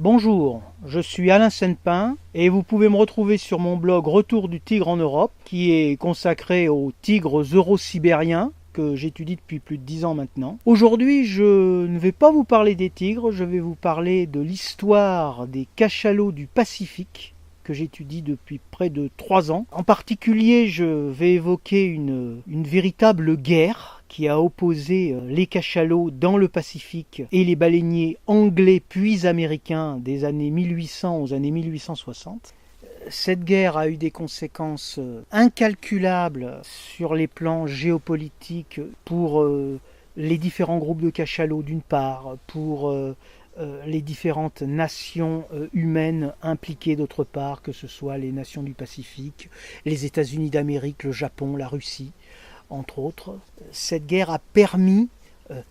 Bonjour, je suis Alain Senpin et vous pouvez me retrouver sur mon blog Retour du tigre en Europe qui est consacré aux tigres euro-sibériens que j'étudie depuis plus de 10 ans maintenant. Aujourd'hui, je ne vais pas vous parler des tigres, je vais vous parler de l'histoire des cachalots du Pacifique que j'étudie depuis près de 3 ans. En particulier, je vais évoquer une véritable guerre qui a opposé les cachalots dans le Pacifique et les baleiniers anglais puis américains des années 1800 aux années 1860. Cette guerre a eu des conséquences incalculables sur les plans géopolitiques pour les différents groupes de cachalots d'une part, pour les différentes nations humaines impliquées d'autre part, que ce soit les nations du Pacifique, les États-Unis d'Amérique, le Japon, la Russie, entre autres. Cette guerre a permis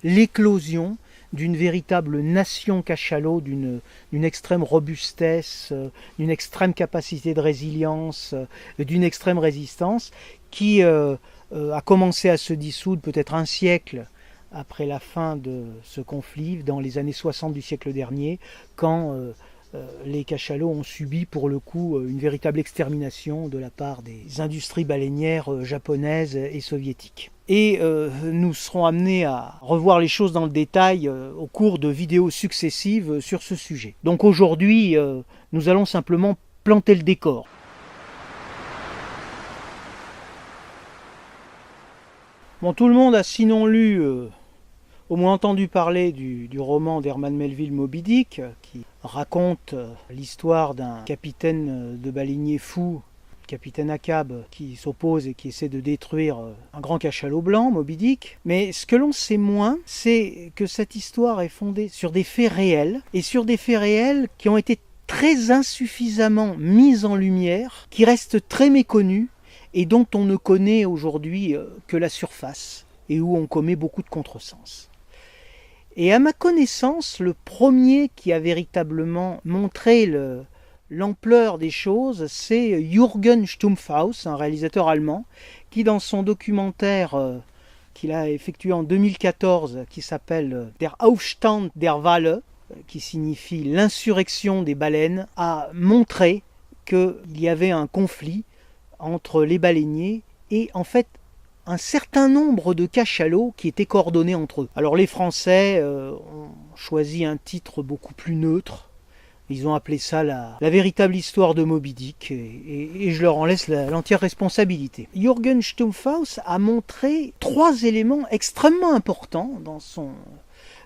l'éclosion d'une véritable nation cachalot, d'une extrême robustesse, d'une extrême capacité de résilience, d'une extrême résistance, qui a commencé à se dissoudre peut-être un siècle après la fin de ce conflit, dans les années 60 du siècle dernier, quand les cachalots ont subi pour le coup une véritable extermination de la part des industries baleinières japonaises et soviétiques. Et nous serons amenés à revoir les choses dans le détail au cours de vidéos successives sur ce sujet. Donc aujourd'hui, nous allons simplement planter le décor. Bon, tout le monde a sinon lu, au moins entendu parler du roman d'Herman Melville Moby Dick, qui raconte l'histoire d'un capitaine de baleinier fou, capitaine Ahab, qui s'oppose et qui essaie de détruire un grand cachalot blanc, Moby Dick. Mais ce que l'on sait moins, c'est que cette histoire est fondée sur des faits réels, et sur des faits réels qui ont été très insuffisamment mis en lumière, qui restent très méconnus, et dont on ne connaît aujourd'hui que la surface, et où on commet beaucoup de contresens. Et à ma connaissance, le premier qui a véritablement montré l'ampleur des choses, c'est Jürgen Stumpfhaus, un réalisateur allemand, qui dans son documentaire qu'il a effectué en 2014, qui s'appelle Der Aufstand der Wale, qui signifie l'insurrection des baleines, a montré qu'il y avait un conflit entre les baleiniers et en fait un certain nombre de cachalots qui étaient coordonnés entre eux. Alors les Français ont choisi un titre beaucoup plus neutre. Ils ont appelé ça la véritable histoire de Moby Dick et je leur en laisse l'entière responsabilité. Jürgen Stumpfhaus a montré 3 éléments extrêmement importants dans son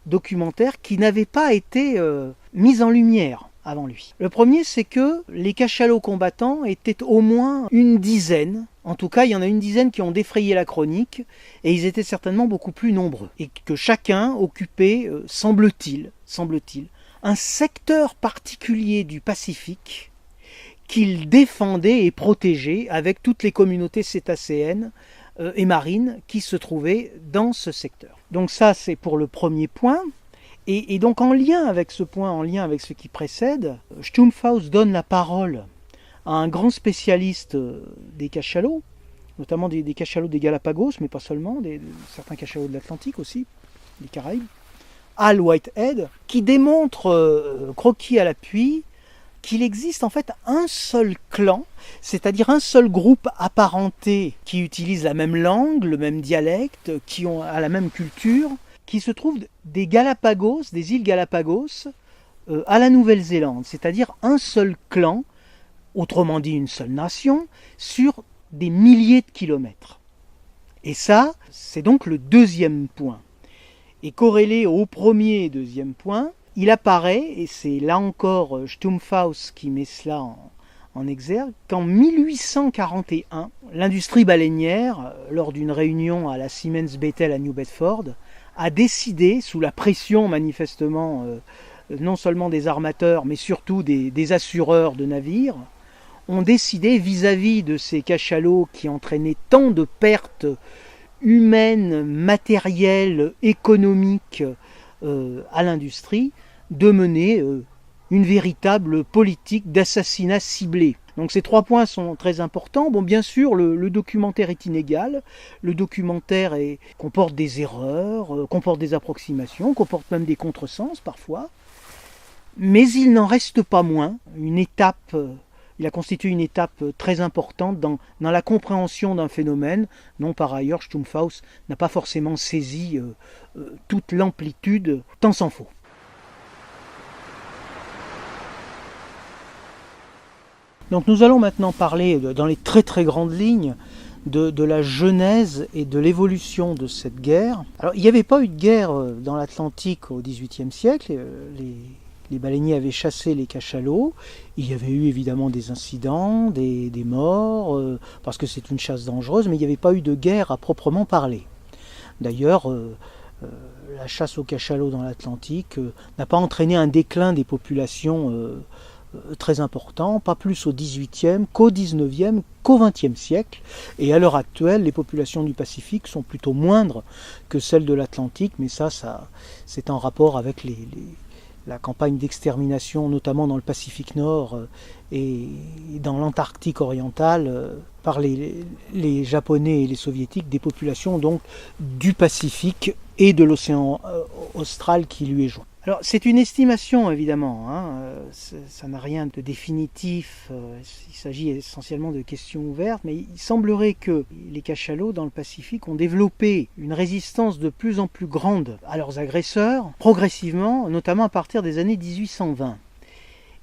documentaire qui n'avaient pas été mis en lumière avant lui. Le premier, c'est que les cachalots combattants étaient au moins une dizaine. En tout cas, il y en a une dizaine qui ont défrayé la chronique, et ils étaient certainement beaucoup plus nombreux. Et que chacun occupait, semble-t-il, un secteur particulier du Pacifique qu'il défendait et protégeait avec toutes les communautés cétacéennes et marines qui se trouvaient dans ce secteur. Donc ça, c'est pour le premier point. Et donc en lien avec ce point, en lien avec ce qui précède, Stumpfhaus donne la parole à un grand spécialiste des cachalots, notamment des cachalots des Galapagos, mais pas seulement, certains cachalots de l'Atlantique aussi, des Caraïbes, Al Whitehead, qui démontre, croquis à l'appui, qu'il existe en fait un seul clan, c'est-à-dire un seul groupe apparenté qui utilise la même langue, le même dialecte, qui a la même culture, qui se trouve des Galapagos, des îles Galapagos, à la Nouvelle-Zélande, c'est-à-dire un seul clan, autrement dit une seule nation, sur des milliers de kilomètres. Et ça, c'est donc le deuxième point. Et corrélé au premier et deuxième point, il apparaît, et c'est là encore Stumpfhaus qui met cela en exergue, qu'en 1841, l'industrie baleinière, lors d'une réunion à la Siemens Bethel à New Bedford, a décidé, sous la pression manifestement non seulement des armateurs, mais surtout des assureurs de navires, ont décidé vis-à-vis de ces cachalots qui entraînaient tant de pertes humaines, matérielles, économiques à l'industrie, de mener une véritable politique d'assassinat ciblé. Donc ces 3 points sont très importants. Bon, bien sûr, le documentaire est inégal. Le documentaire comporte des erreurs, comporte des approximations, comporte même des contresens parfois. mais il n'en reste pas moins une étape. Il a constitué une étape très importante dans la compréhension d'un phénomène dont par ailleurs Stumpfhaus n'a pas forcément saisi toute l'amplitude, tant s'en faut. Donc nous allons maintenant parler dans les très très grandes lignes de la genèse et de l'évolution de cette guerre. Alors il n'y avait pas eu de guerre dans l'Atlantique au XVIIIe siècle. Les baleiniers avaient chassé les cachalots. Il y avait eu évidemment des incidents, des morts, parce que c'est une chasse dangereuse, mais il n'y avait pas eu de guerre à proprement parler. D'ailleurs, la chasse aux cachalots dans l'Atlantique n'a pas entraîné un déclin des populations très important, pas plus au XVIIIe qu'au XIXe, qu'au XXe siècle. Et à l'heure actuelle, les populations du Pacifique sont plutôt moindres que celles de l'Atlantique, mais ça c'est en rapport avec la campagne d'extermination, notamment dans le Pacifique Nord et dans l'Antarctique orientale, par les Japonais et les Soviétiques, des populations donc du Pacifique et de l'océan austral qui lui est joint. Alors c'est une estimation évidemment, ça n'a rien de définitif, il s'agit essentiellement de questions ouvertes, mais il semblerait que les cachalots dans le Pacifique ont développé une résistance de plus en plus grande à leurs agresseurs, progressivement, notamment à partir des années 1820.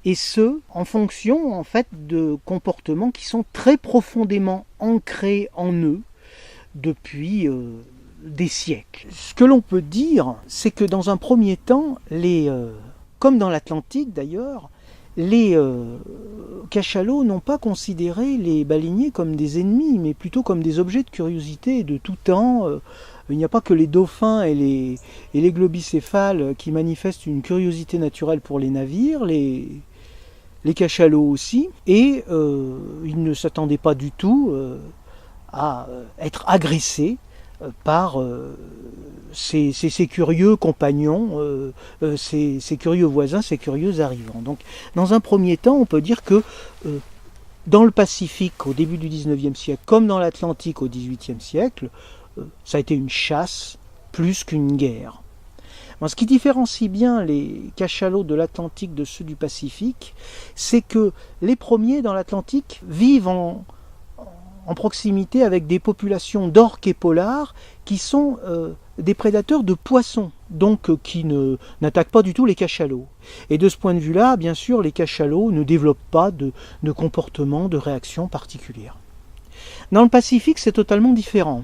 Et ce, en fonction en fait de comportements qui sont très profondément ancrés en eux depuis des siècles. Ce que l'on peut dire, c'est que dans un premier temps, comme dans l'Atlantique d'ailleurs, les cachalots n'ont pas considéré les baleiniers comme des ennemis, mais plutôt comme des objets de curiosité de tout temps. Il n'y a pas que les dauphins et les globicéphales qui manifestent une curiosité naturelle pour les navires, les cachalots aussi, et ils ne s'attendaient pas du tout à être agressés par ces curieux compagnons, ces curieux voisins, ces curieux arrivants. Donc, dans un premier temps, on peut dire que dans le Pacifique, au début du XIXe siècle, comme dans l'Atlantique au XVIIIe siècle, ça a été une chasse plus qu'une guerre. Ce qui différencie bien les cachalots de l'Atlantique de ceux du Pacifique, c'est que les premiers dans l'Atlantique vivent en proximité avec des populations d'orques et polars qui sont des prédateurs de poissons, donc qui n'attaquent pas du tout les cachalots. Et de ce point de vue-là, bien sûr, les cachalots ne développent pas de comportement, de réaction particulière. Dans le Pacifique, c'est totalement différent.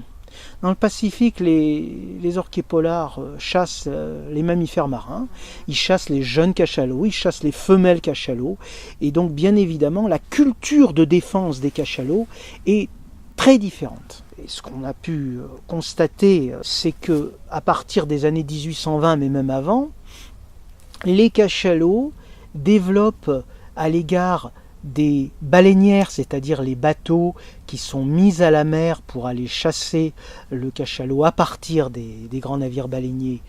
Dans le Pacifique, les orques et polars chassent les mammifères marins, ils chassent les jeunes cachalots, ils chassent les femelles cachalots, et donc bien évidemment la culture de défense des cachalots est très différente. Et ce qu'on a pu constater, c'est que à partir des années 1820, mais même avant, les cachalots développent à l'égard des baleinières, c'est-à-dire les bateaux qui sont mis à la mer pour aller chasser le cachalot à partir des grands navires baleiniers.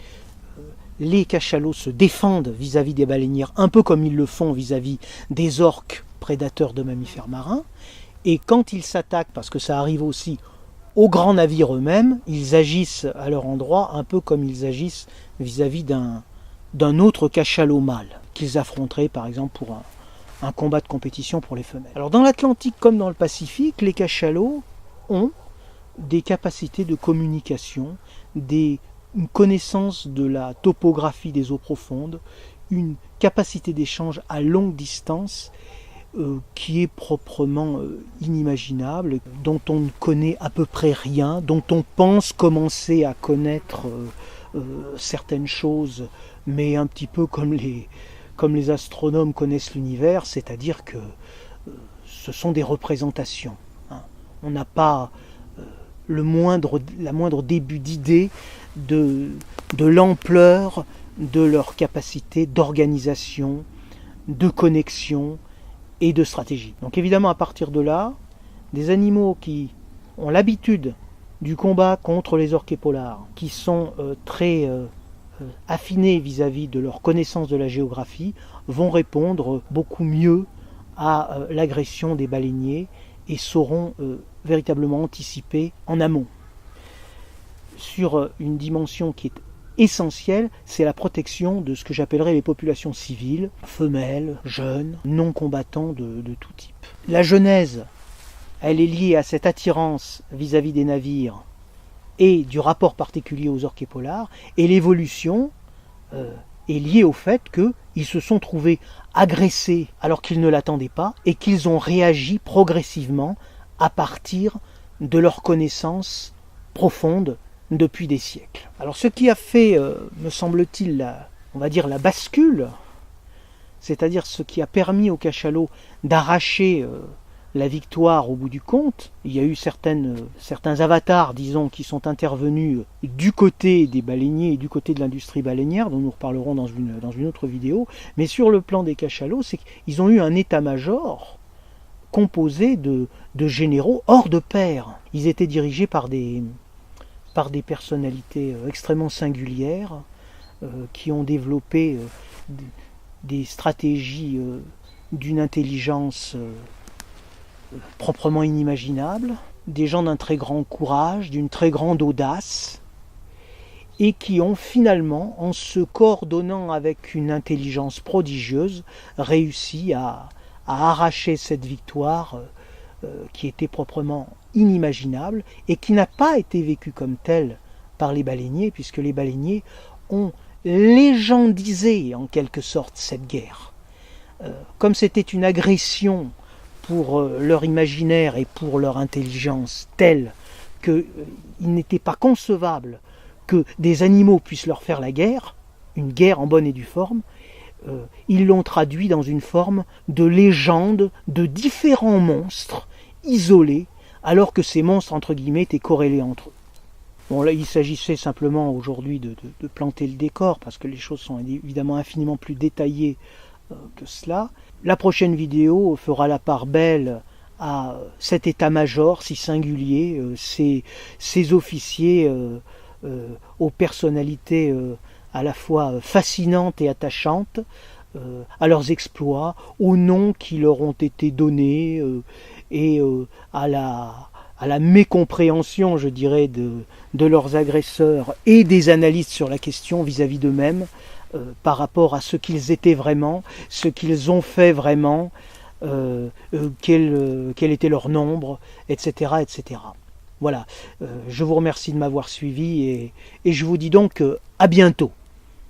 Les cachalots se défendent vis-à-vis des baleinières, un peu comme ils le font vis-à-vis des orques prédateurs de mammifères marins. Et quand ils s'attaquent, parce que ça arrive aussi aux grands navires eux-mêmes, ils agissent à leur endroit un peu comme ils agissent vis-à-vis d'un autre cachalot mâle qu'ils affronteraient par exemple pour un combat de compétition pour les femelles. Alors dans l'Atlantique comme dans le Pacifique, les cachalots ont des capacités de communication, une connaissance de la topographie des eaux profondes, une capacité d'échange à longue distance qui est proprement inimaginable, dont on ne connaît à peu près rien, dont on pense commencer à connaître certaines choses, mais un petit peu comme les astronomes connaissent l'univers, c'est-à-dire que ce sont des représentations. On n'a pas la moindre début d'idée de l'ampleur de leur capacité d'organisation, de connexion et de stratégie. Donc évidemment, à partir de là, des animaux qui ont l'habitude du combat contre les orques et polars, qui sont très affinés vis-à-vis de leur connaissance de la géographie, vont répondre beaucoup mieux à l'agression des baleiniers et sauront véritablement anticiper en amont. Sur une dimension qui est essentiel, c'est la protection de ce que j'appellerais les populations civiles, femelles, jeunes, non combattants de tout type. La genèse, elle est liée à cette attirance vis-à-vis des navires et du rapport particulier aux orques et polars, et l'évolution est liée au fait qu'ils se sont trouvés agressés alors qu'ils ne l'attendaient pas, et qu'ils ont réagi progressivement à partir de leur connaissance profonde depuis des siècles. Alors ce qui a fait, me semble-t-il, on va dire la bascule, c'est-à-dire ce qui a permis aux cachalots d'arracher la victoire au bout du compte, il y a eu certains avatars, disons, qui sont intervenus du côté des baleiniers et du côté de l'industrie baleinière, dont nous reparlerons dans une autre vidéo, mais sur le plan des cachalots, c'est qu'ils ont eu un état-major composé de généraux hors de pair. Ils étaient dirigés par des personnalités extrêmement singulières qui ont développé des stratégies d'une intelligence proprement inimaginable, des gens d'un très grand courage, d'une très grande audace, et qui ont finalement, en se coordonnant avec une intelligence prodigieuse, réussi à arracher cette victoire qui était proprement inimaginable et qui n'a pas été vécue comme telle par les baleiniers, puisque les baleiniers ont légendisé en quelque sorte cette guerre. Comme c'était une agression pour leur imaginaire et pour leur intelligence telle qu'il n'était pas concevable que des animaux puissent leur faire la guerre, une guerre en bonne et due forme, ils l'ont traduit dans une forme de légende de différents monstres isolés, alors que ces monstres, entre guillemets, étaient corrélés entre eux. Bon, là, il s'agissait simplement aujourd'hui de planter le décor, parce que les choses sont évidemment infiniment plus détaillées que cela. La prochaine vidéo fera la part belle à cet état-major si singulier, ces officiers aux personnalités à la fois fascinantes et attachantes, à leurs exploits, aux noms qui leur ont été donnés et à la mécompréhension, je dirais, de leurs agresseurs et des analystes sur la question vis-à-vis d'eux-mêmes, par rapport à ce qu'ils étaient vraiment, ce qu'ils ont fait vraiment, quel était leur nombre, etc. etc. Voilà, je vous remercie de m'avoir suivi et je vous dis donc à bientôt.